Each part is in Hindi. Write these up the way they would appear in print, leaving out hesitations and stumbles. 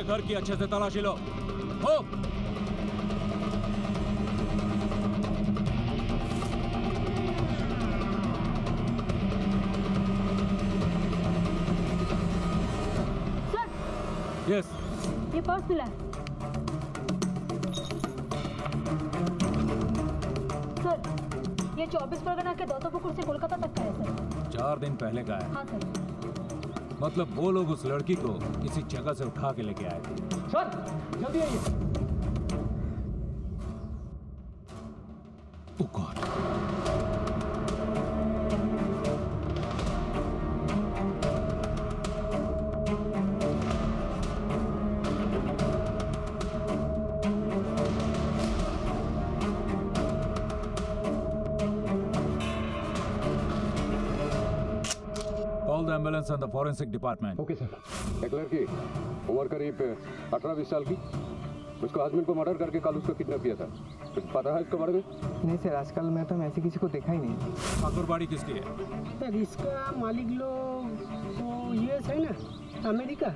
घर की अच्छे से तलाशी लो। हो यस, ये पर्स मिला है। सर, ये 24 परगना के दौतोपुकुर से कोलकाता तक का है सर। 4 दिन पहले का है। हाँ सर। मतलब वो लोग उस लड़की को किसी जगह से उठा के लेके आए थे। सर जल्दी आइए। Oh God, Call the ambulance and the forensic department. Okay sir. एक लड़की उम्र करीब 18-20 साल की, उसको हस्बैंड को मर्डर करके कल उसको किडनैप किया था। कुछ पता है इसके बारे में? नहीं सर, आजकल मैं तो ऐसे किसी को देखा ही नहीं। ठाकुरबाड़ी किसकी है? सर इसका मालिक लोग तो यूएस है ना, अमेरिका,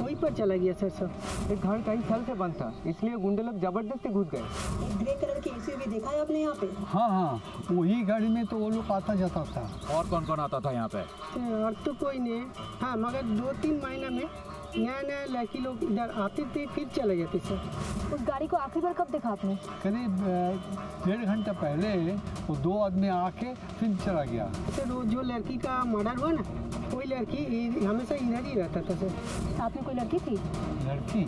वहीं पर चला गया सर सब। एक घर कई साल से बंद था, इसलिए गुंडे लोग जबरदस्ती घुस गए। ग्रे कलर की एसयूवी देखा है आपने यहाँ पे? हाँ, वही गाड़ी में तो वो लोग आता जाता था। और कौन कौन आता था यहाँ पे? और तो कोई नहीं, हाँ मगर 2-3 महीने में नया नया लड़की लोग इधर आते थे फिर चले जाते सर। उस गाड़ी को आखिरी बार कब देखा आपने? करीब 1.5 घंटा पहले वो 2 आदमी आके फिर चला गया। सर वो जो लड़की का मर्डर हुआ ना, वही लड़की हमेशा इधर ही रहता था सर। साथ में कोई लड़की थी? लड़की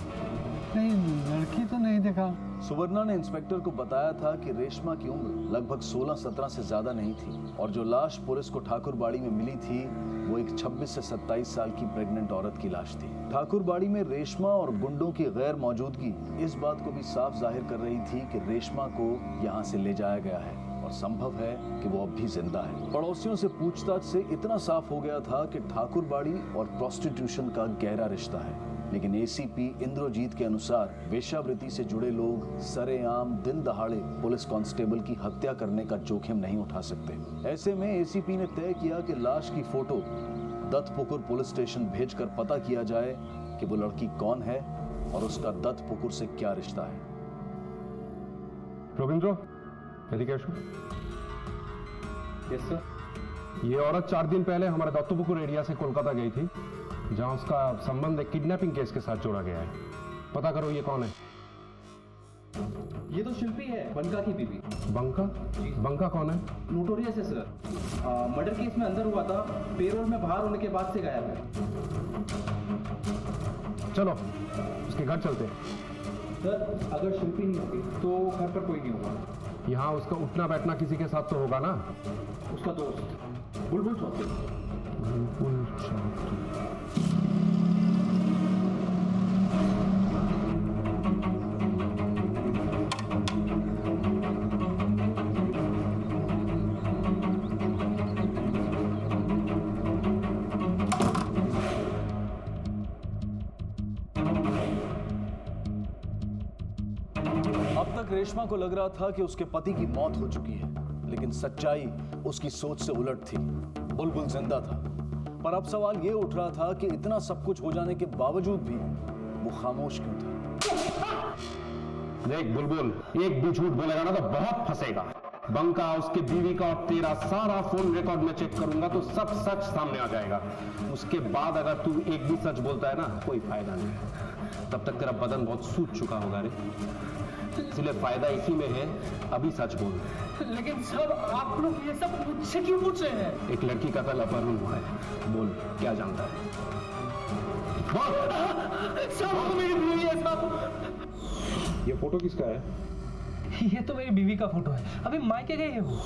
नहीं, लड़की तो नहीं देखा। सुवर्णा ने इंस्पेक्टर को बताया था कि रेशमा की उम्र लगभग 16-17 से ज्यादा नहीं थी और जो लाश पुलिस को ठाकुरबाड़ी में मिली थी वो एक 26 से 27 साल की प्रेग्नेंट औरत की लाश थी। ठाकुरबाड़ी में रेशमा और गुंडों की गैर मौजूदगी इस बात को भी साफ जाहिर कर रही थी कि रेशमा को यहाँ से ले जाया गया है और संभव है कि वो अब भी जिंदा है। पड़ोसियों से पूछताछ से इतना साफ हो गया था कि ठाकुरबाड़ी और प्रोस्टिट्यूशन का गहरा रिश्ता है। लेकिन एसीपी इंद्रजीत के अनुसार वेश्यावृत्ति से जुड़े लोग सरेआम दिन दहाड़े पुलिस कांस्टेबल की हत्या करने का जोखिम नहीं उठा सकते। ऐसे में एसीपी ने तय किया कि लाश की फोटो दत्तपुकुर पुलिस स्टेशन भेजकर पता किया जाए कि वो लड़की कौन है और उसका दत्तपुकुर से क्या रिश्ता है। रविंद्र, यदि यस सर। ये औरत 4 दिन पहले हमारे दत्तपुकुर एरिया से कोलकाता गई थी, जहां उसका संबंध एक किडनैपिंग केस के साथ जोड़ा गया है। पता करो ये कौन है। ये तो शिल्पी है, बंका की बीवी। बंका? बंका कौन है? नोटोरियस है सर। मर्डर केस में अंदर हुआ था, पेरोल में बाहर होने के बाद से गायब है। चलो उसके घर चलते हैं। सर अगर शिल्पी नहीं होगी तो घर पर कोई नहीं होगा। यहाँ उसका उठना बैठना किसी के साथ तो होगा ना? उसका दोस्त बुलबुल चौधरी। बुलबुल चौधरी। अब तक रेशमा को लग रहा था कि उसके पति की मौत हो चुकी है, लेकिन सच्चाई उसकी सोच से उलट थी। बुलबुल जिंदा था, पर अब सवाल ये उठ रहा था कि इतना सब कुछ हो जाने के बावजूद भी वो खामोश क्यों था। देख बुलबुल, एक भी झूठ बोलेगा ना तो बहुत फंसेगा। बंका, उसकी बीवी का और तेरा सारा फोन रिकॉर्ड में चेक करूंगा तो सब सच सामने आ जाएगा। उसके बाद अगर तू एक भी सच बोलता है ना, कोई फायदा नहीं। तब तक तेरा बदन बहुत सूज चुका होगा रे, इसलिए फायदा इसी में है, अभी सच बोल। लेकिन सब आप लोग ये सब मुझसे क्यों पूछ रहे हैं? एक लड़की का कल अपहरण हुआ है, बोल क्या जानता है? बोल। सब मेरी बीवी है सब। ये फोटो किसका है? ये तो मेरी बीवी का फोटो है, अभी मायके गई है वो।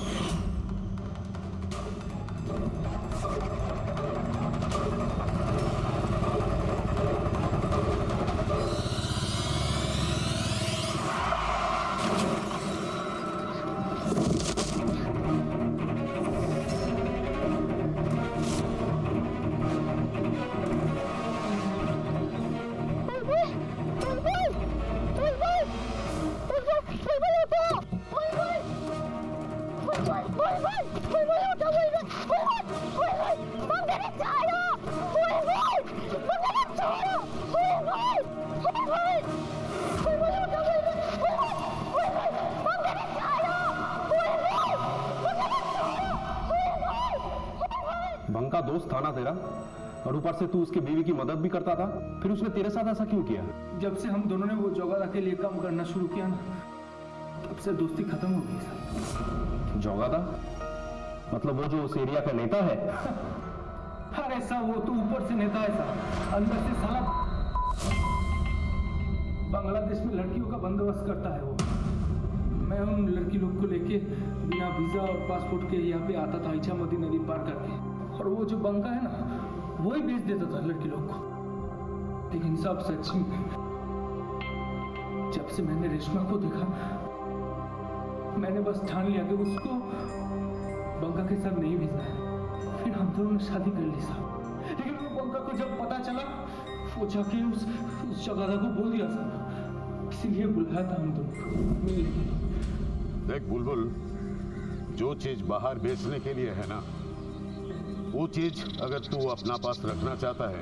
बंका दोस्त था ना तेरा, और ऊपर से तू उसकी बीवी की मदद भी करता था, फिर उसने तेरे साथ ऐसा क्यों किया? जब से हम दोनों ने वो जोगादा के लिए काम करना शुरू किया ना, तब से दोस्ती खत्म हो गई सर। जोगादा? मतलब वो जो उस एरिया का नेता है? अरे साहब वो तो ऊपर से नेता है साहब, अंदर से साला बांग्लादेश में लड़कियों का बंदोबस्त करता है वो। मैं उन लड़की लोग को लेके बिना वीजा और पासपोर्ट के यहाँ पे आता था इच्छामती नदी पार करके, और वो जो बंका है ना वो ही बेच देता था लड़की लोग को। लेकिन सब सच में जब से मैंने रेशमा को देखा, मैंने बस ठान लिया कि उसको बंका के साथ नहीं भेजना है। फिर हम दोनों ने शादी कर ली साहब। लेकिन वो बंका को जब पता चला, वो जाके उस जगादा को बोल दिया साहब, इसीलिए बुलाया था हम दोनों को मिलने के लिए। देख बुलबुल, जो चीज बाहर बेचने के लिए है ना, वो चीज अगर तू अपना पास रखना चाहता है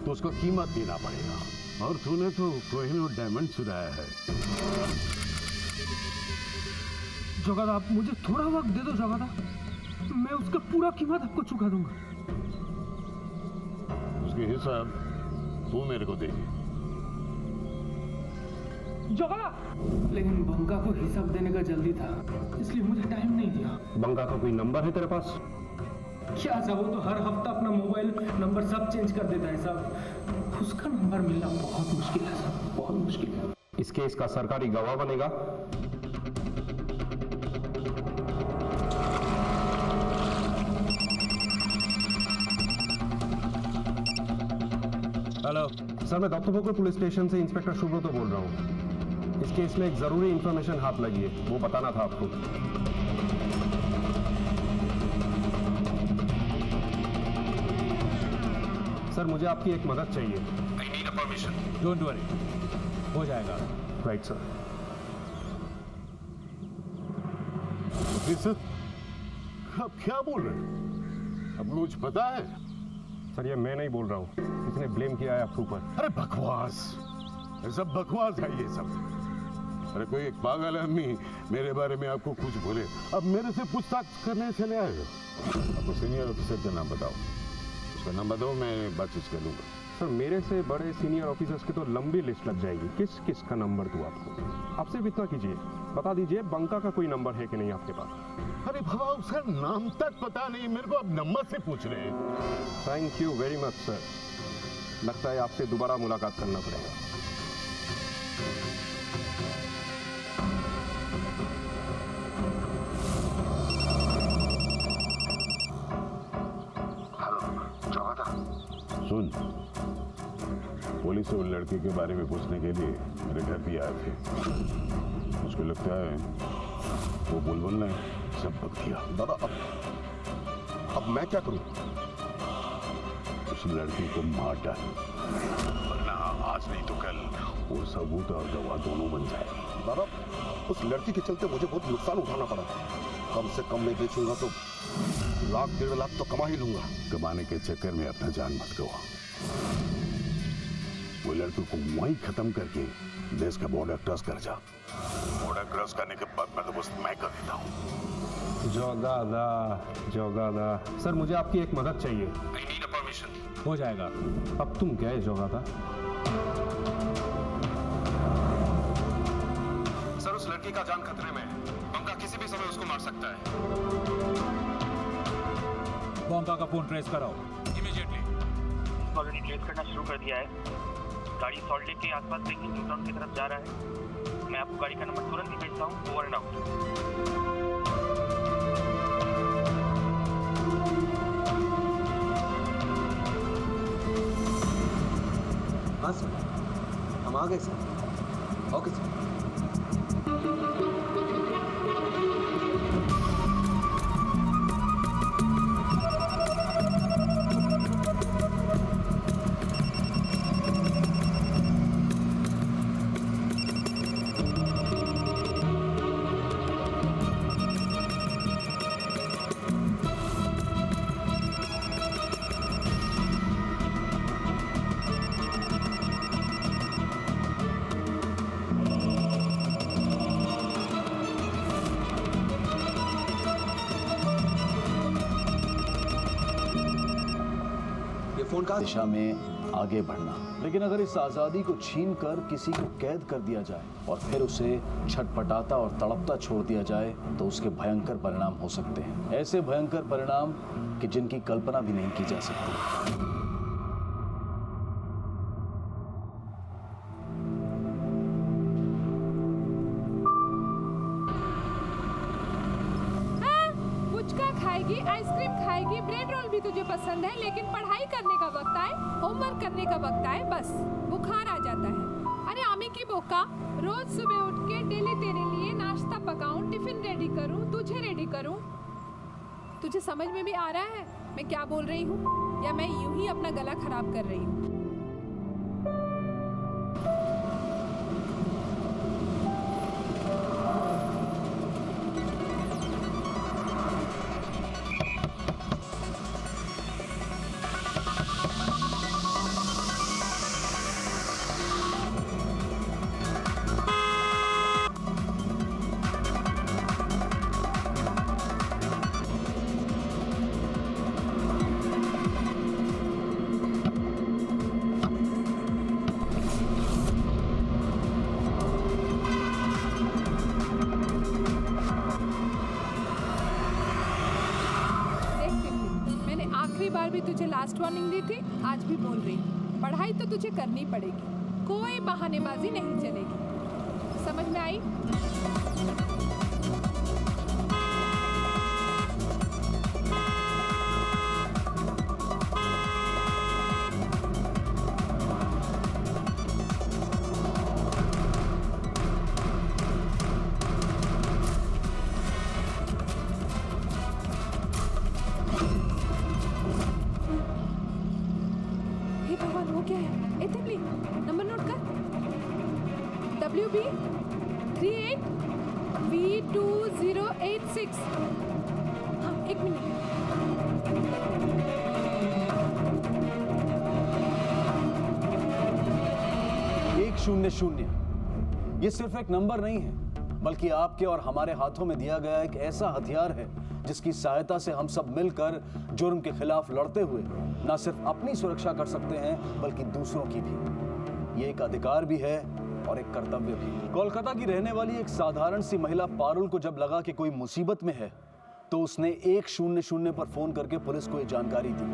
तो उसको कीमत देना पड़ेगा। और तूने तो कोहिनूर डायमंड चुराया है। जोगादा आप मुझे थोड़ा वक्त दे दो जोगादा, मैं उसका पूरा कीमत आपको चुका दूंगा। उसके हिसाब तू मेरे को दे। जोगादा, लेकिन बंका को हिसाब देने का जल्दी था, इसलिए मुझे टाइम नहीं दिया। बंका का कोई नंबर है तेरे पास? क्या साहब, वो तो हर हफ्ता अपना मोबाइल नंबर सब चेंज कर देता है साहब। उसका नंबर मिलना बहुत मुश्किल है साहब, बहुत मुश्किल है। इस केस का सरकारी गवाह बनेगा। हेलो सर, मैं दत्तोपुर पुलिस स्टेशन से इंस्पेक्टर शुभ्रतो बोल रहा हूँ। इस केस में एक जरूरी इंफॉर्मेशन हाथ लगी है, वो बताना था आपको। सर, मुझे आपकी एक मदद चाहिए। I need a permission. Don't worry, हो जाएगा। Right sir. सर, आप क्या बोल रहे हैं? अब मुझे पता है। सर, ये मैं नहीं बोल रहा हूँ, इसने ब्लेम किया है आपके ऊपर। अरे बकवास, ये सब बकवास है ये सब। अरे कोई एक पागल आदमी मेरे बारे में आपको कुछ बोले, अब मेरे से पूछताछ करने चले आए। आपको सीनियर ऑफिसर का नाम बताओ, उसका नाम बताओ, मैं बातचीत कर लूंगा। सर, मेरे से बड़े सीनियर ऑफिसर्स की तो लंबी लिस्ट लग जाएगी। किस किस का नंबर दूं आपको? आप सिर्फ इतना कीजिए, बता दीजिए बंका का कोई नंबर है कि नहीं आपके पास। अरे बाबा, उसका नाम तक पता नहीं, मेरे को अब नंबर से पूछ रहे हैं। Thank you very much sir. लगता है आपसे दोबारा मुलाकात करना पड़ेगा। सुन, पुलिस उन लड़के के बारे में पूछने के लिए मेरे घर भी आए थे। मुझको लगता है वो बुलबुल ने सब बक दिया। दादा, अब मैं क्या करूं? उस लड़की को मार डाल, वरना आज नहीं तो कल वो सबूत और गवाह दोनों बन जाएगी। दादा, उस लड़की के चलते मुझे बहुत नुकसान उठाना पड़ा। कम से कम मैं बेचूंगा तो 1.5 लाख तो कमा ही लूंगा। कमाने के चक्कर में अपना जान मत गवा। वो लड़की को वहीं खत्म करके देश का बॉर्डर क्रॉस कर जा। बॉर्डर क्रॉस करने के बाद मैं तो बस मैं कर देता हूँ। जोगादा, जोगादा। सर, मुझे आपकी एक मदद चाहिए। I need a permission. हो जाएगा। अब तुम गए जोगादा। सर, उस लड़की का जान खतरे में है। बंका किसी भी समय उसको मार सकता है। बंका का फोन ट्रेस कराओ इमीडिएटली। ऑलरेडी ट्रेस करना शुरू कर दिया है। गाड़ी सॉल्ट लेक के आसपास लेकिन न्यू टाउन की तरफ जा रहा है। मैं आपको गाड़ी का नंबर तुरंत ही भेजता हूँ। Over and out. हाँ सर, हम आ गए सर। Okay sir. फोन कहाँ? दिशा में आगे बढ़ना। लेकिन अगर इस आजादी को छीन कर किसी को कैद कर दिया जाए और फिर उसे छटपटाता और तड़पता छोड़ दिया जाए तो उसके भयंकर परिणाम हो सकते हैं, ऐसे भयंकर परिणाम कि जिनकी कल्पना भी नहीं की जा सकती। खाएगी, आइसक्रीम खाएगी, ब्रेड रोल भी तुझे पसंद है, लेकिन पढ़ाई करने का वक्त आए, होमवर्क करने का वक्त आए, बस बुखार आ जाता है। अरे आमी की बोका, रोज सुबह उठ के डेली तेरे लिए नाश्ता पकाऊं, टिफिन रेडी करूं, तुझे रेडी करूं। तुझे समझ में भी आ रहा है मैं क्या बोल रही हूँ, या मैं यूं ही अपना गला खराब कर रही हूँ? बार भी तुझे लास्ट वार्निंग दी थी, आज भी बोल रही हूँ, पढ़ाई तो तुझे करनी पड़ेगी, कोई बहानेबाजी नहीं चलेगी। समझ में आई? नंबर नोट कर, WB 38V2086। हाँ, एक मिनट। एक 0-0 ये सिर्फ एक नंबर नहीं है, बल्कि आपके और हमारे हाथों में दिया गया एक ऐसा हथियार है जिसकी सहायता से हम सब मिलकर जुर्म के खिलाफ लड़ते हुए न सिर्फ अपनी सुरक्षा कर सकते हैं बल्कि दूसरों की भी। ये एक अधिकार भी है और एक कर्तव्य भी। कोलकाता की रहने वाली एक साधारण सी महिला पारुल को जब लगा कि कोई मुसीबत में है तो उसने 100 पर फोन करके पुलिस को ये जानकारी दी।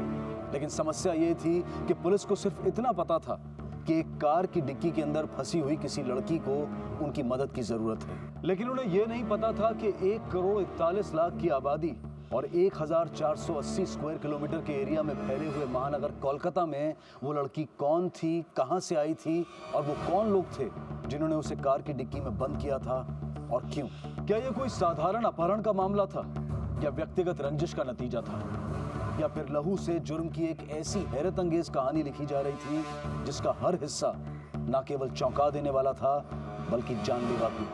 लेकिन समस्या ये थी कि पुलिस को सिर्फ इतना पता था कि एक कार की डिक्की के अंदर फंसी हुई किसी लड़की को उनकी मदद की जरूरत है। लेकिन उन्हें यह नहीं पता था कि 1,41,00,000 की आबादी और 1,480 स्क्वायर किलोमीटर के एरिया में फैले हुए महानगर कोलकाता में वो लड़की कौन थी, कहां से आई थी और वो कौन लोग थे जिन्होंने उसे कार की डिक्की में बंद किया था और क्यों? क्या ये कोई साधारण अपहरण का मामला था या व्यक्तिगत रंजिश का नतीजा था, या फिर लहू से जुर्म की एक ऐसी हैरत अंगेज कहानी लिखी जा रही थी जिसका हर हिस्सा न केवल चौंका देने वाला था बल्कि जानलेवा भी।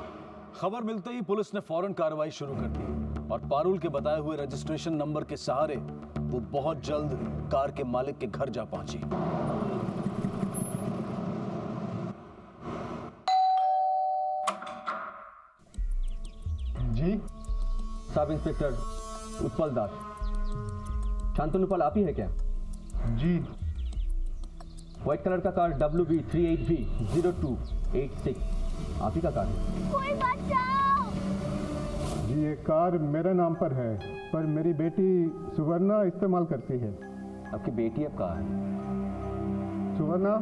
खबर मिलते ही पुलिस ने फौरन कार्रवाई शुरू कर दी और पारुल के बताए हुए रजिस्ट्रेशन नंबर के सहारे वो बहुत जल्द कार के मालिक के घर जा पहुंची। जी, सब इंस्पेक्टर उत्पल दास। शांतनु पाल आप ही है क्या? जी। व्हाइट कलर का कार WB 38V0286 आप ही का कार है? कोई बचाओ! जी ये कार मेरे नाम पर है, पर मेरी बेटी सुवर्णा इस्तेमाल करती है। आपकी बेटी अब कहाँ है? सुवर्णा,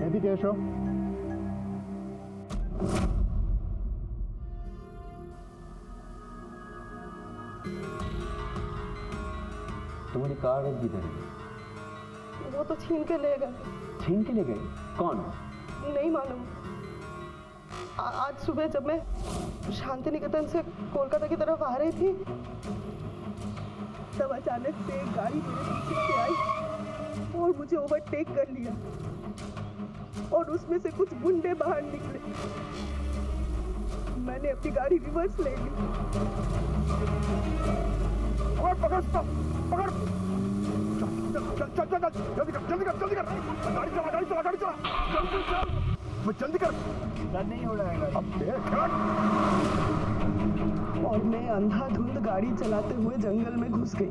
यदि कैशो। तुम्हारी कार किधर है? वो तो छीन के ले गए। छीन के ले गए? कौन? नहीं मालूम। आज सुबह जब मैं शांति निकेतन से कोलकाता की तरफ आ रही थी तब अचानक से एक गाड़ी मेरे पीछे से आई और मुझे ओवरटेक कर लिया और उसमें से कुछ गुंडे बाहर निकले। मैंने अपनी गाड़ी रिवर्स ले ली। और पकड़ पकड़, चल चल चल, जल्दी कर जल्दी कर जल्दी कर, गाड़ी चला गाड़ी चला गाड़ी चला, जल्दी चल, जल्दी कर। नहीं हो रहा है अब देख। और मैं अंधाधुंध गाड़ी चलाते हुए जंगल में घुस गई।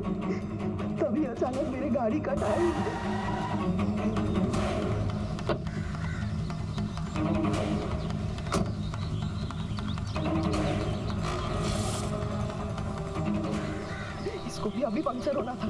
तभी अचानक मेरे गाड़ी का टायर इसको भी अभी पंक्चर होना था।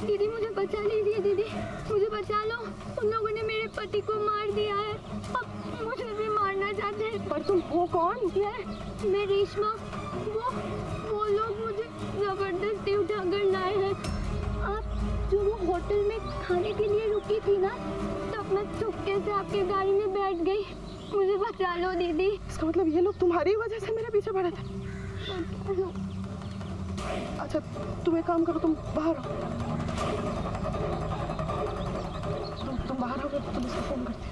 दीदी मुझे बचा लीजिए दीदी, मुझे बचा लो। उन लोगों ने मेरे पति को मार दिया है, अब मुझे भी मारना चाहते हैं। पर तुम वो कौन? मैं रेशमा। वो लोग मुझे जबरदस्ती उठाकर लाए हैं। आप जो वो होटल में खाने के लिए रुकी थी ना, तब मैं चुपके से आपकी गाड़ी में बैठ गई। मुझे बचा लो दीदी। इसका मतलब ये लोग तुम्हारी वजह से मेरे पीछे पड़े थे। अच्छा तुम एक काम करो, तुम बाहर आओ। तुम बाहर आओगे तो तुम इसको फोन करती।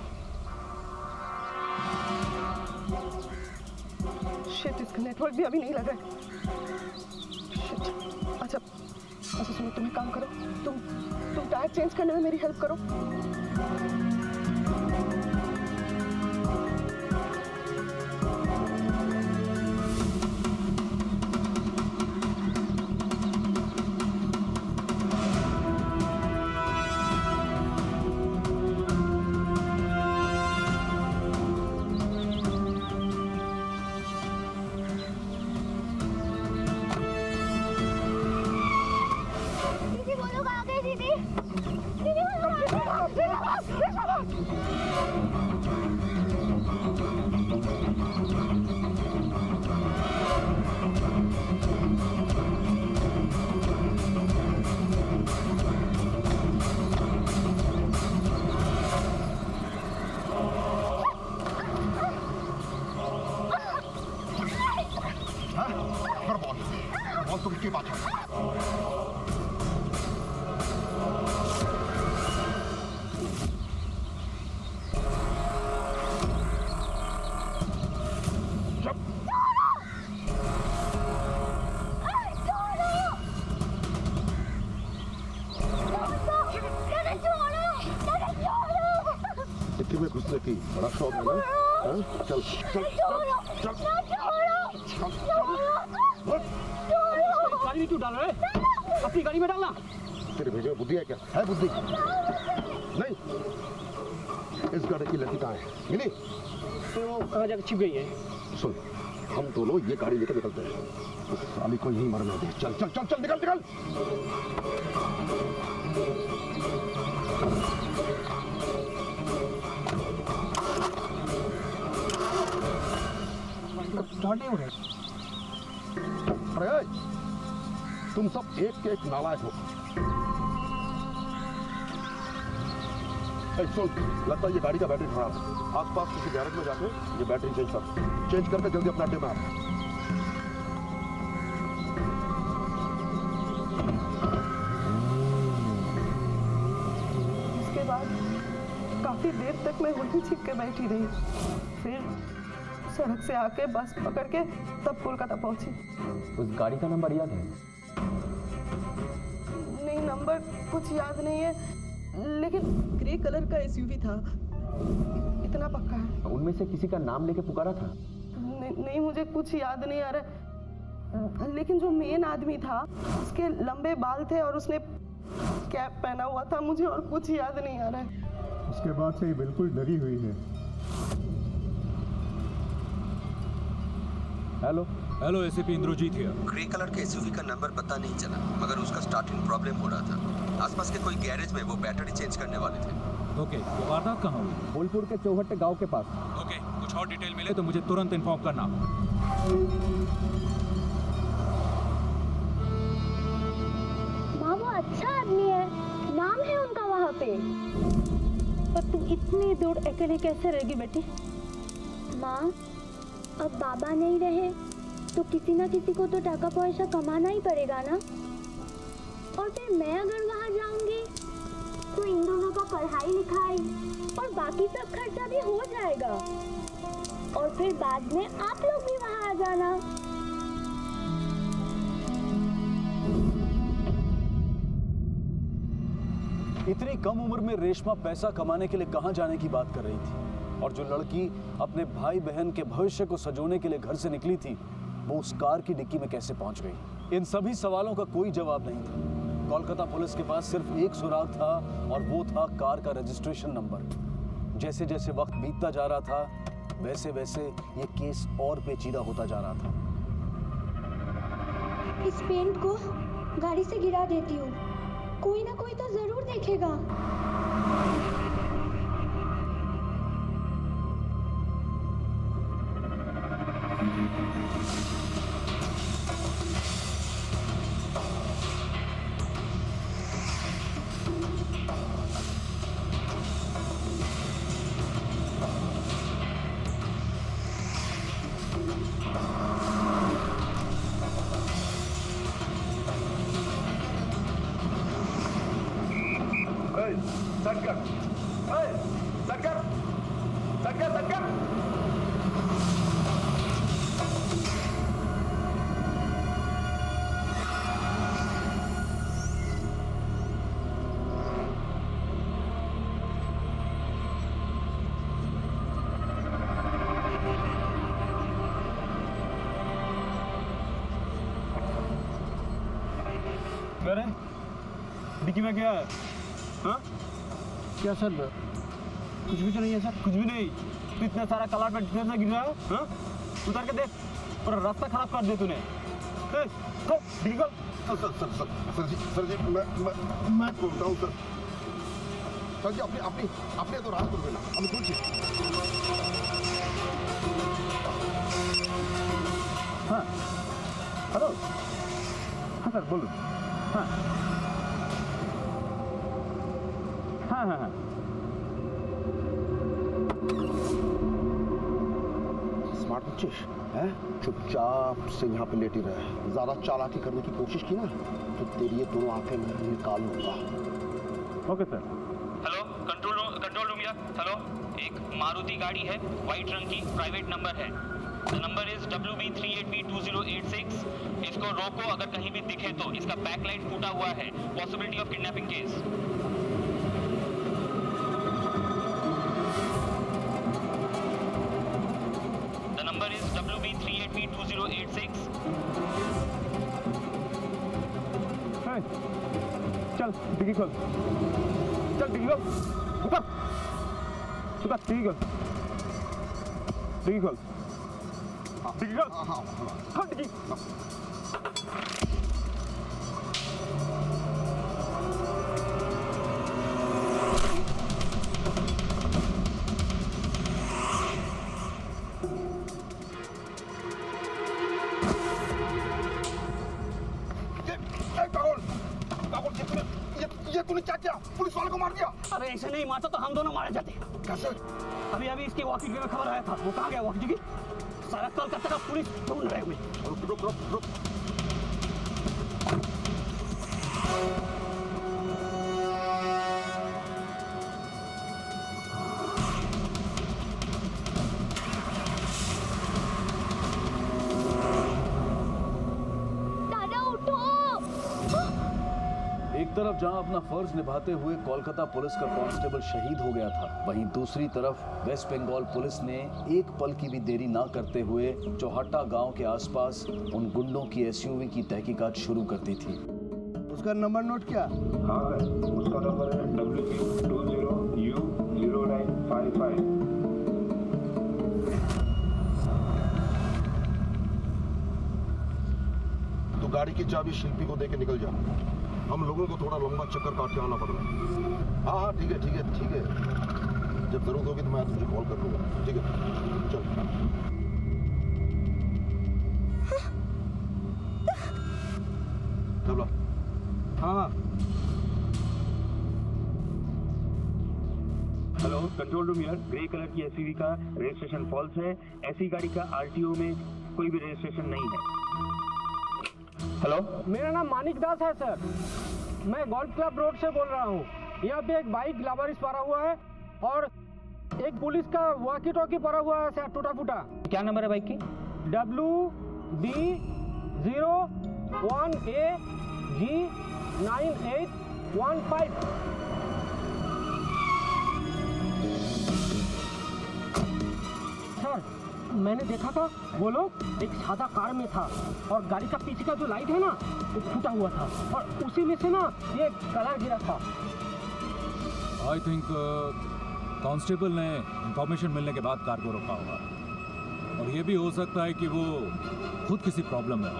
शिट, इसका नेटवर्क भी अभी नहीं लग रहा है। शिट। अच्छा सुनो, तुम एक काम करो, तुम टायर चेंज करने में मेरी हेल्प करो। में घुसने की बड़ा शौक है ना? चल चल चल गाड़ी में क्यों डाल रहे? अपनी गाड़ी में डालना। तेरे भेजे में बुद्धि है क्या? है बुद्धि? नहीं। इस गाड़ी की लकी कहाँ है? मिली? तो कहाँ जाकर छिप गई है? सुन, हम दोनों ये गाड़ी लेकर निकलते हैं। उस साली को यहीं मरने दे। चल चल चल चल निकल निकल। अरे तुम सब एक के एक नालायक हो। सुन, लगता है ये गाड़ी का बैटरी खराब है। आसपास किसी गैरेज में जाके ये बैटरी चेंज करके जल्दी अपने अड्डे में आ। इसके बाद काफी देर तक मैं उल्टी छिप के बैठी रही, फिर सड़क से आके बस पकड़ के तब कोलकाता पहुंची। उस गाड़ी का नंबर याद है? नहीं, नंबर कुछ याद नहीं है, लेकिन ग्रे कलर का एसयूवी था, इतना पक्का है। उनमें से किसी का नाम लेके पुकारा था? नहीं, मुझे कुछ याद नहीं आ रहा, लेकिन जो मेन आदमी था उसके लंबे बाल थे और उसने कैप पहना हुआ था। मुझे और कुछ याद नहीं आ रहा है। उसके बाद से ये बिल्कुल डरी हुई है। Hello ACP Indrajit here. Grey colour के एसयूवी का नंबर पता नहीं चला, मगर उसका स्टार्टिंग प्रॉब्लम हो रहा था। आसपास के कोई गैरेज में वो बैटरी चेंज करने वाले थे। ओके, तो वारदात कहाँ हुई? बोलपुर के चौहट्टे गांव के पास। ओके, कुछ और डिटेल मिले तो मुझे तुरंत इन्फॉर्म करना। माँ वो अच्छा आदमी है, नाम है उनका वहाँ पे। पर तुम इतनी दूर अकेले कैसे रहेगी बेटी? माँ अब बाबा नहीं रहे तो किसी ना किसी को तो टाका पैसा कमाना ही पड़ेगा ना। और फिर मैं अगर वहाँ जाऊंगी तो इन दोनों का पढ़ाई लिखाई और बाकी सब खर्चा भी हो जाएगा। और फिर बाद में आप लोग भी वहाँ आ जाना। इतनी कम उम्र में रेशमा पैसा कमाने के लिए कहां जाने की बात कर रही थी, और जो लड़की अपने भाई बहन के भविष्य को सजोने के लिए घर से निकली थी, वो उस कार की डिक्की में कैसे पहुंच गई? इन सभी सवालों का कोई जवाब नहीं था। कोलकाता पुलिस के पास सिर्फ एक सुराग था, और वो था कार का रजिस्ट्रेशन नंबर। जैसे जैसे वक्त बीतता जा रहा था, वैसे वैसे ये केस और पेचीदा होता जा रहा था। इस पेंट को गाड़ी से गिरा देती हूँ, कोई ना कोई तो जरूर देखेगा। डिक्की में क्या है? हाँ? क्या सर? कुछ भी तो नहीं है सर। कुछ भी नहीं। तू इतना सारा कलर पे डिक्की से गिर रहा है? हाँ? उतार के देख, पूरा रास्ता खराब कर दे तूने। डिक्की खोल। सर जी मैं बोलता हूँ सर जी अपने तो रात कर देना। अब कुछ हाँ हेलो, हाँ सर बोलो। हाँ हाँ हाँ हाँ स्मार्ट बच्चे हैं, चुपचाप से यहाँ पे लेटी रहे। ज्यादा चालाकी करने की कोशिश की ना तो तेरी ये दोनों आंखें मैं निकाल लूंगा। Okay sir. Hello control room या हेलो, एक मारुति गाड़ी है, व्हाइट रंग की, प्राइवेट नंबर है। The number is WB38B2086। इसको रोको, अगर कहीं भी दिखे तो। इसका बैकलाइट फूटा हुआ है, possibility of kidnapping case. The number is WB38B2086। चल डिक्की खोल, चल डिक्की खोल, ऊपर ऊपर, डिक्की खोल, डिक्की खोल, डिक्की खोल, खोल डिक्की। ये तूने क्या किया? पुलिस वाले को मार दिया? अरे ऐसे नहीं मारता तो हम दोनों मारे जाते। कैसे? अभी इसकी वॉकी में खबर आया था। वो कहाँ गया वॉकी? सारा कोलकाता का पुलिस ढूंढ रहे हुए। रुक। एक तरफ जहां अपना फर्ज निभाते हुए कोलकाता पुलिस का कांस्टेबल शहीद हो गया था, वहीं दूसरी तरफ वेस्ट बंगाल पुलिस ने एक पल की भी देरी ना करते हुए चौहट्टा गांव के आसपास उन गुंडों की एसयूवी की तहकीकात शुरू कर दी थी। उसका नंबर नोट किया? हाँ सर, उसका नंबर है WB20U0955। तो गाड़ी की चाबी शिल्पी को देके निकल जा। हम लोगों को थोड़ा लंबा चक्कर काट के आना पड़ रहा है। हाँ ठीक है। जब जरूरत होगी तो मैं तुझे कॉल कर लूंगा। ठीक है चल। तबला। हाँ हेलो, कंट्रोल रूम यार, ग्रे कलर की एसयूवी का रजिस्ट्रेशन फॉल्स है। ऐसी गाड़ी का आरटीओ में कोई भी रजिस्ट्रेशन नहीं है। हेलो, मेरा नाम मानिक दास है सर। मैं गोल्फ क्लब रोड से बोल रहा हूँ। यहाँ पे एक बाइक लावारिस पड़ा हुआ है और एक पुलिस का वॉकी टॉकी पड़ा हुआ है सर, टूटा फूटा। क्या नंबर है बाइक की? WB01AG9815। मैंने देखा था वो लोग एक सादा कार में था और गाड़ी का पीछे का जो लाइट है ना वो फूटा हुआ था और उसी में से ना ये कलर गिरा था। आई थिंक कांस्टेबल ने इंफॉर्मेशन मिलने के बाद कार को रोका होगा और ये भी हो सकता है कि वो खुद किसी प्रॉब्लम में हो।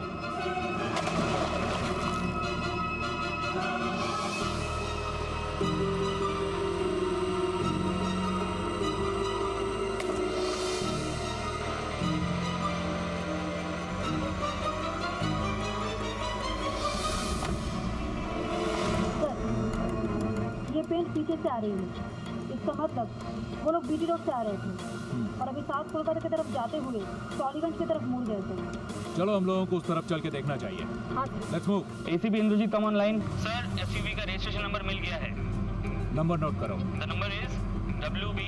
पेंट पीछे से आ रही है, इसका मतलब वो लोग बीटी रोड से आ रहे थे और अभी साउथ कोलकाता की तरफ जाते हुए टॉलीगंज की तरफ मुड़ गए थे। चलो हम लोगों को उस तरफ चल के देखना चाहिए। हाँ let's move. ACP Indrajit come online. Sir SUV का रजिस्ट्रेशन नंबर मिल गया है। नंबर नोट करो। The number is WB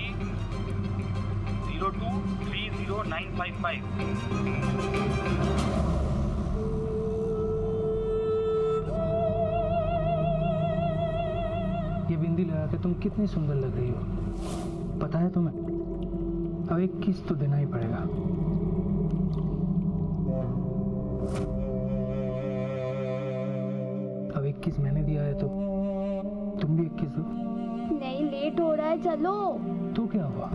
0230955। ये बिंदी लगा के तुम कितनी सुंदर लग रही हो, पता है तुम्हें? अब एक किस तो देना ही पड़ेगा। अब एक किस मैंने दिया है तो तुम भी एक किस दो। नहीं, लेट हो रहा है, चलो। तो क्या हुआ,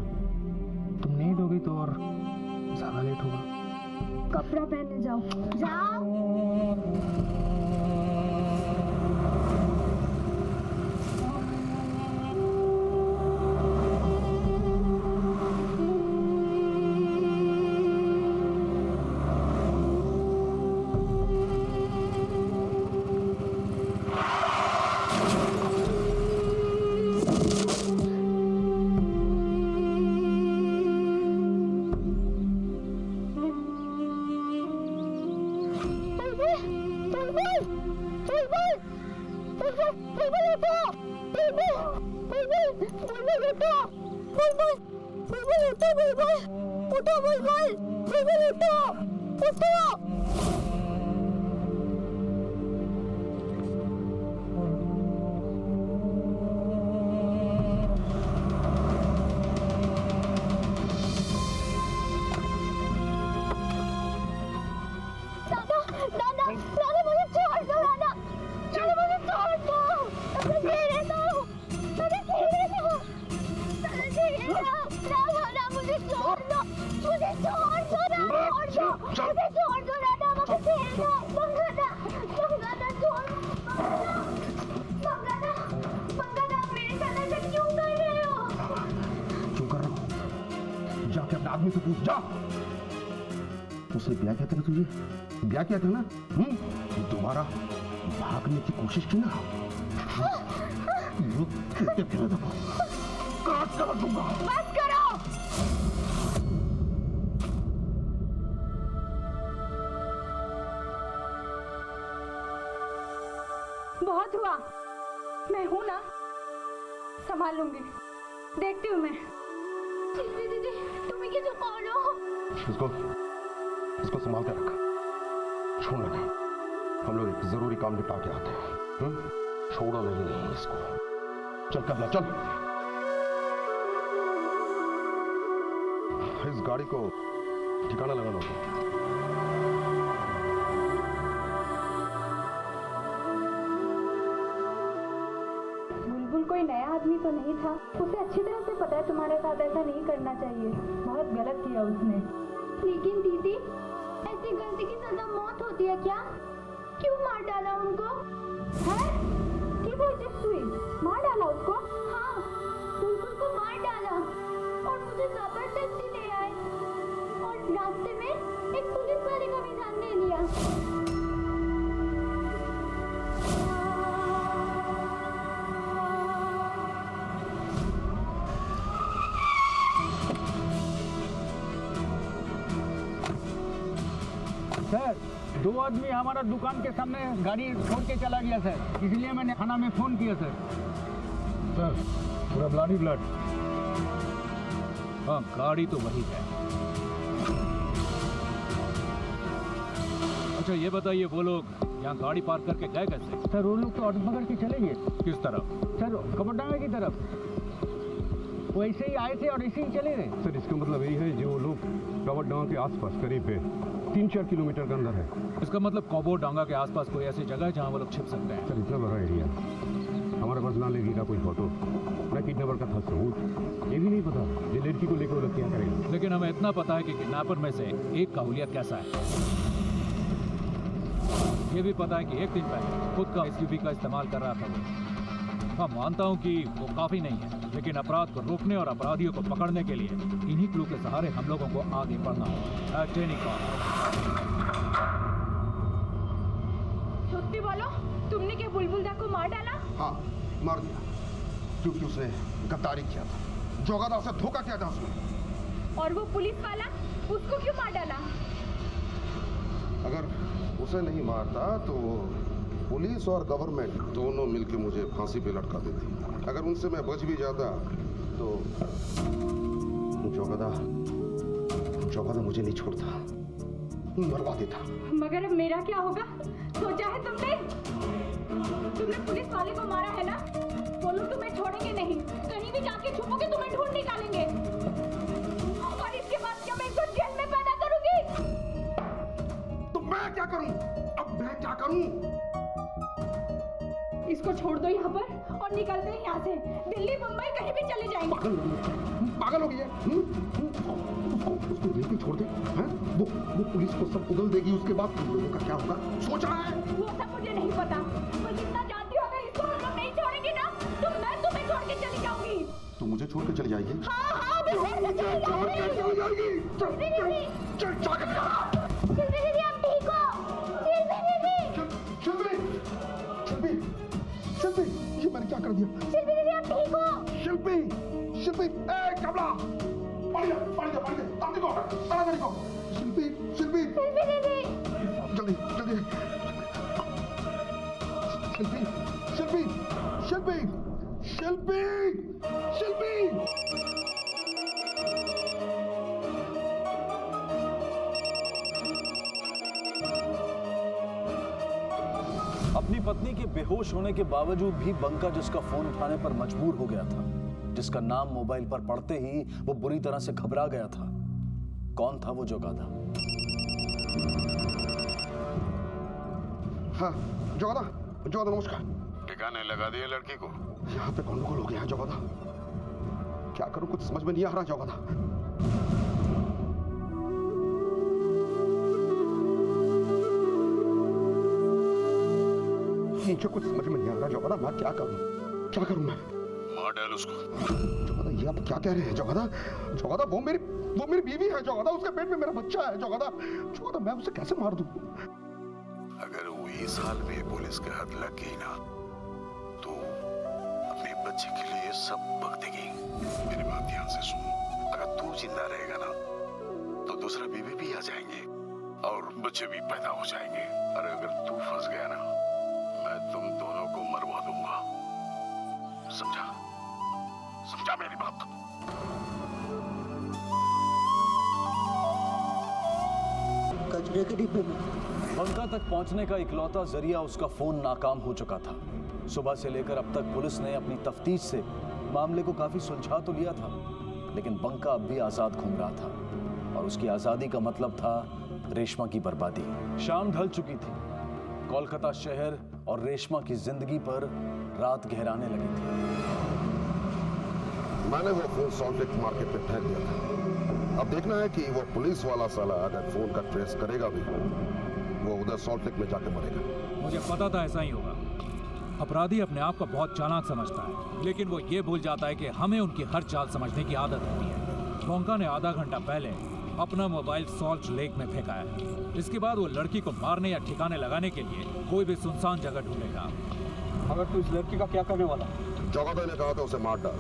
तुम नहीं दोगी तो और ज्यादा लेट होगा। कपड़ा पहनने जाओ, जाओ। जाके अपने आदमी से पूछ, जा। उसने ब्याह किया था ना तुझे, ब्याह किया था ना? दोबारा भागने की कोशिश की ना, काट कर दूंगा। बस करो। बहुत हुआ, मैं हूं ना, संभाल लूंगी, देखती हूँ मैं। दीदी तुम्हें किसी कॉलो। इसको संभाल के रख, छोड़ना नहीं। हम लोग एक जरूरी काम निपटा के आते हैं। छोड़ो नहीं इसको। चल करना, चल। इस गाड़ी को ठिकाना लगाना होगा। बुलबुल कोई नया आदमी तो नहीं था, उसे अच्छी तरह से पता है तुम्हारे साथ ऐसा नहीं करना चाहिए, बहुत गलत किया उसने। लेकिन दीदी, ऐसी गलती की सजा मौत होती है क्या? क्यों मार डाला उनको? है? की बोलती हुई? मार डाला उसको? हाँ, बुलबुल को मार डाला और मुझे जबरदस्ती ले आए और रास्ते में एक पुलिस वाले का भी जान ले लिया। सर, दो आदमी हमारा दुकान के सामने गाड़ी छोड़ के चला गया सर, इसलिए मैंने थाना में फोन किया सर। सर, पूरा ब्लडी ब्लड। हाँ, गाड़ी तो वही है। अच्छा ये बताइए, वो लोग यहाँ गाड़ी पार्क करके गए कैसे? सर वो लोग तो ऑटो पकड़ के चले गए। किस तरफ? सर कपड़डांगा की तरफ। वैसे ही आए थे और ऐसे ही चले गए। सर इसका मतलब यही है जो लोग कवर डांगा के आसपास करीब है 3-4 किलोमीटर के अंदर है। इसका मतलब कॉबो डांगा के आसपास कोई ऐसी जगह है जहाँ वो लोग छिप सकते हैं। सर इतना बड़ा एरिया, हमारे पास ना लगेगा कोई फोटो, ना किडनैपर का था सबूत, ये भी नहीं पता ये लड़की को लेकर वो लोग क्या करेंगे। लेकिन हमें इतना पता है कि किडनैपर में से एक का हुलिया कैसा है। ये भी पता है कि एक दिन पहले खुद का एसयूवी का इस्तेमाल कर रहा था वो। हाँ मानता हूँ कि वो काफी नहीं है, लेकिन अपराध को रोकने और अपराधियों को पकड़ने के लिए इन्हीं क्लू के सहारे हम लोगों को आगे बढ़ना होगा। सच्ची बोलो, तुमने क्या बुलबुल दा को मार डाला? हाँ मार दिया, क्योंकि उसने गद्दारी किया था, जोगादा से धोखा किया था उसने। और वो पुलिस वाला, उसको क्यों मार डाला? अगर उसे नहीं मारता तो पुलिस और गवर्नमेंट दोनों मिलकर मुझे फांसी पे लटका देती। अगर उनसे मैं बच भी जाता तो जोगादा मुझे नहीं छोड़ता, मरवा देता। मगर अब मेरा क्या होगा? सोचा है तुमने? तुमने पुलिस वाले को मारा है ना? वो लोग तुम्हें छोड़ेंगे नहीं, कहीं भी जाके छुपोगे तुम्हें ढूंढ निकालेंगे। और इसके बाद क्या मैं इसको जेल में पैदा करूंगी? तो मैं क्या करूं? अब मैं क्या करूं? इसको छोड़ दो यहाँ पर और निकलते हैं यहाँ से। दिल्ली मुंबई कहीं भी चले जाएंगे। पागल हो गई है? उसको लेके छोड़ दे, हैं? वो पुलिस को सब उगल देगी, उसके बाद तुम लोगों का क्या होगा सोचा है? वो सब मुझे नहीं पता, बस इतना जानती हूँ अगर इसको हम लोग नहीं छोड़ेंगे ना तो मैं तुम्हें छोड़ के चली जाऊंगी। तू मुझे छोड़ के चली जाएगी? हाँ मैं मुझे छोड़ के चली जाऊंगी। चल जाकर शिल्पी दीदी आप ठीक हो? शिल्पी ये मैंने क्या कर दिया? शिल्पी दीदी आप ठीक हो? शिल्पी ए कमला पढ़ जा ताकि को ताकि को शिल्पी दीदी जल्दी शिल्पी अपनी पत्नी के बेहोश होने के बावजूद भी बंका जिसका फोन उठाने पर मजबूर हो गया था, जिसका नाम मोबाइल पर पढ़ते ही वो बुरी तरह से घबरा गया था, कौन था वो जोगादा? हाँ जोगादा नमस्कार। ठिकाने लगा दिया लड़की को? यहाँ पे गंडगोल हो गया है जोगादा, क्या करूं कुछ समझ में नहीं आ रहा जोगादा। मुझे कुछ समझ में नहीं आ रहा जोगादा, मैं क्या करूं मैं? मार डाल उसको। जोगादा ये आप क्या कह रहे हैं जोगादा वो मेरी बीवी है जोगादा, उसके पेट में मेरा बच्चा है जोगादा मैं उसे कैसे मार दूं? अगर वो इस हाल में पुलिस के हाथ लग गई ना तो अपने बच्चे के लिए सब भग देगी। मेरी बात ध्यान से सुन, अगर तू जिंदा रहेगा ना तो दूसरा बीवी भी आ जाएंगे और बच्चे भी पैदा हो जाएंगे, और अगर तू फंस गया ना मैं तुम दोनों को मरवा दूंगा। समझा मेरी बात? कचरे के डिब्बे में बंका तक पहुंचने का इकलौता जरिया उसका फोन नाकाम हो चुका था। सुबह से लेकर अब तक पुलिस ने अपनी तफ्तीश से मामले को काफी सुलझा तो लिया था, लेकिन बंका अब भी आजाद घूम रहा था, और उसकी आजादी का मतलब था रेशमा की बर्बादी। शाम ढल चुकी थी, कोलकाता शहर और रेशमा की जिंदगी पर रात गहराने लगी थी। मैंने वो फोन सॉल्ट लेक मार्केट में फेंक दिया था। अब देखना है कि वो पुलिस वाला साला अगर फोन का ट्रेस करेगा भी, वो उधर सॉल्ट लेक में जाके मरेगा। मुझे पता था ऐसा ही होगा। अपराधी अपने आप को बहुत चालाक समझता है, लेकिन वो ये भूल जाता है कि हमें उनकी हर चाल समझने की आदत होती है। बंका ने आधा घंटा पहले अपना मोबाइल सॉल्ट लेक में फेंका है। इसके बाद वो लड़की को मारने या ठिकाने लगाने के लिए कोई भी सुनसान जगह ढूंढेगा। अगर तू इस लड़की का क्या करने वाला? जोगादा ने कहा था उसे मार डाल,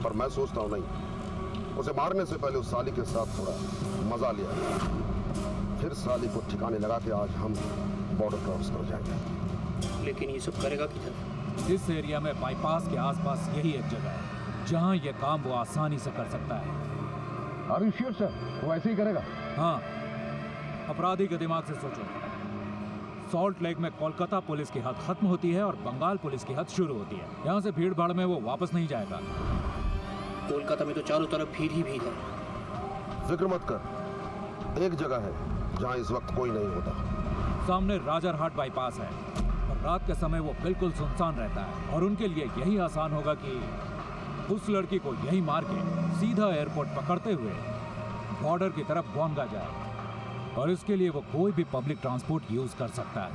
पर मैं सोचता हूँ नहीं, उसे मारने से पहले उस साली के साथ थोड़ा मजा लिया, फिर साली को ठिकाने लगा के आज हम बॉर्डर क्रॉस कर जाएंगे। लेकिन ये सब करेगा किधर? इस एरिया में बाईपास के आसपास यही एक जगह है जहां ये काम वो आसानी से कर सकता है। Are you sure, sir? वो ऐसे ही करेगा? हाँ, अपराधी के दिमाग से सोचो। सॉल्ट लेक में कोलकाता पुलिस की हद खत्म होती है और बंगाल पुलिस की हद शुरू होती है। यहाँ से भीड़ भाड़ में वो वापस नहीं जाएगा। कोलकाता में तो चारों तरफ भीड़ ही भीड़ है। फिक्र मत कर, एक जगह है जहां इस वक्त कोई नहीं होता। सामने राजरहाट बाईपास है और रात के समय वो बिल्कुल सुनसान रहता है और उनके लिए यही आसान होगा कि उस लड़की को यही मार के सीधा एयरपोर्ट पकड़ते हुए बॉर्डर की तरफ बोनगा जाए और इसके लिए वो कोई भी पब्लिक ट्रांसपोर्ट यूज कर सकता है।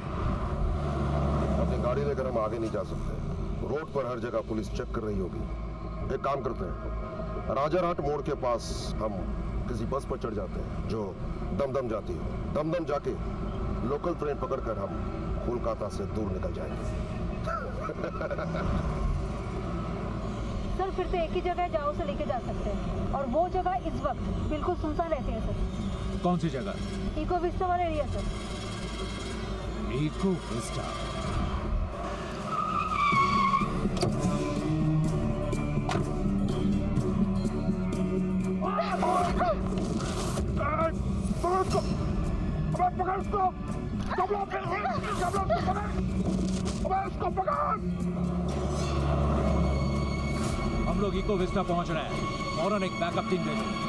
अपनी गाड़ी लेकर हम आगे नहीं जा सकते, रोड पर हर जगह पुलिस चेक कर रही होगी। एक काम करते हैं, राजारहाट मोड़ के पास हम किसी बस पर चढ़ जाते हैं जो दमदम जाती है। दमदम जाके लोकल ट्रेन पकड़कर हम कोलकाता से दूर निकल जाएंगे। सर फिर तो एक ही जगह जाओ से लेके जा सकते हैं और वो जगह इस वक्त बिल्कुल सुनसान रहती है सर। कौन सी जगह? इको विस्टा वाला एरिया सर। Eco Vista. हम लोग इको विस्टा पहुंच रहे हैं, फौरन एक बैकअप टीम भेजो।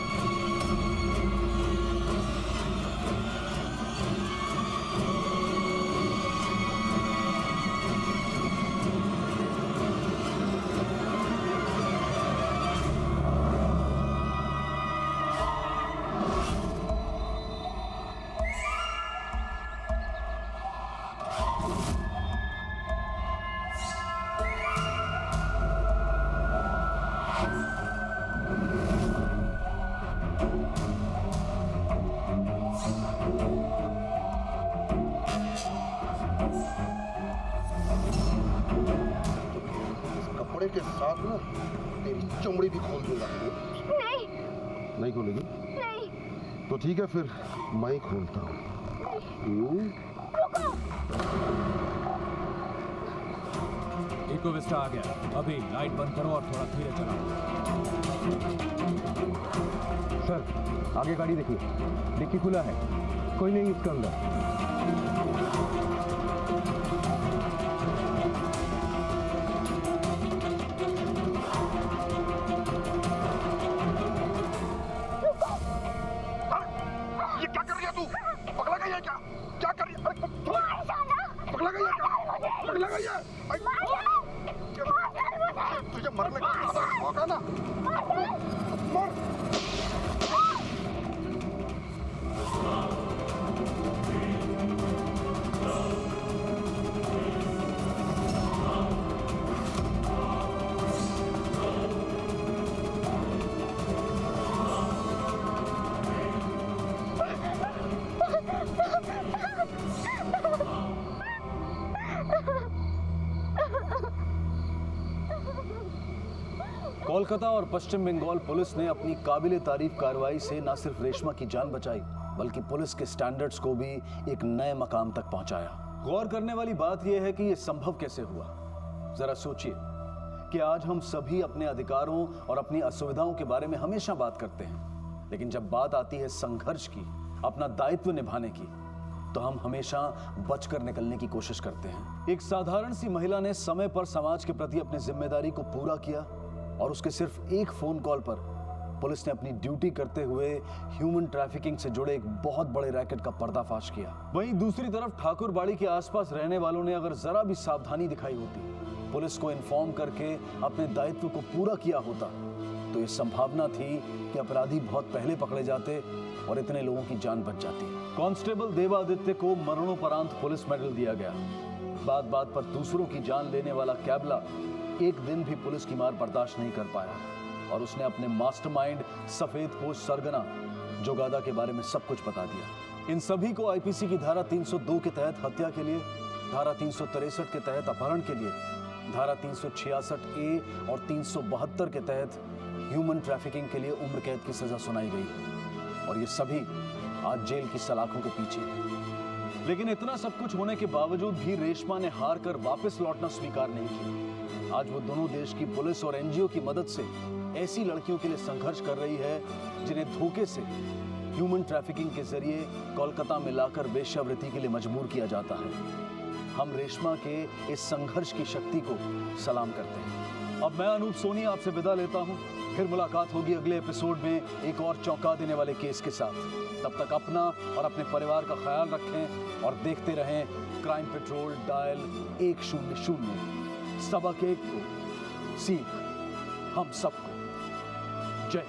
के साथ ना तेरी चमड़ी भी खोल दूंगा। नहीं नहीं खोलेगी? नहीं। तो ठीक है फिर मैं ही खोलता हूँ। इको विस्टा आ गया, अभी लाइट बंद करो और थोड़ा धीरे चलाओ। सर आगे गाड़ी देखिए, डिक्की खुला है, कोई नहीं इसके अंदर। तुझे मरने का मौका ना मर। कोलकाता और पश्चिम बंगाल पुलिस ने अपनी काबिले तारीफ कार्रवाई से न सिर्फ रेशमा की जान बचाई बल्कि पुलिस के स्टैंडर्ड्स को भी एक नए मकाम तक पहुंचाया। गौर करने वाली बात यह है कि यह संभव कैसे हुआ। जरा सोचिए कि आज हम सभी अपने अधिकारों और अपनी असुविधाओं के बारे में हमेशा बात करते हैं, लेकिन जब बात आती है संघर्ष की, अपना दायित्व निभाने की, तो हम हमेशा बचकर निकलने की कोशिश करते हैं। एक साधारण सी महिला ने समय पर समाज के प्रति अपनी जिम्मेदारी को पूरा किया और उसके सिर्फ एक फोन कॉल पर पुलिस ने अपनी ड्यूटी करते हुए ह्यूमन ट्रैफिकिंग से जुड़े एक बहुत बड़े रैकेट का पर्दाफाश किया। वहीं दूसरी तरफ ठाकुरबाड़ी के आसपास रहने वालों ने अगर जरा भी सावधानी दिखाई होती, पुलिस को इन्फॉर्म करके अपने दायित्व को पूरा किया होता, तो ये संभावना थी कि अपराधी बहुत पहले पकड़े जाते और इतने लोगों की जान बच जाती। कांस्टेबल देवादित्य को मरणोपरांत पुलिस मेडल दिया गया। बात बात पर दूसरों की जान लेने वाला कैबला एक दिन भी पुलिस की मार बर्दाश्त नहीं कर पाया और उसने अपने मास्टरमाइंड सफेद पोश सरगना जोगादा के बारे में सब कुछ बता दिया। इन सभी को आईपीसी की धारा 302 के तहत हत्या के लिए, धारा 363 के तहत अपहरण के लिए, धारा 366 ए और 372 के तहत ह्यूमन ट्रैफिकिंग के लिए उम्र कैद की सजा सुनाई गई और ये सभी आज जेल की सलाखों के पीछे हैं। लेकिन इतना सब कुछ होने के बावजूद भी रेशमा ने हार कर वापस लौटना स्वीकार नहीं किया। आज वो दोनों देश की पुलिस और एनजीओ की मदद से ऐसी लड़कियों के लिए संघर्ष कर रही है जिन्हें धोखे से ह्यूमन ट्रैफिकिंग के जरिए कोलकाता में लाकर वेश्यावृत्ति के लिए मजबूर किया जाता है। हम रेशमा के इस संघर्ष की शक्ति को सलाम करते हैं। अब मैं अनूप सोनी आपसे विदा लेता हूँ। फिर मुलाकात होगी अगले एपिसोड में एक और चौंका देने वाले केस के साथ। तब तक अपना और अपने परिवार का ख्याल रखें और देखते रहें क्राइम पेट्रोल डायल 100। सबक एक को सीख हम सबको। जय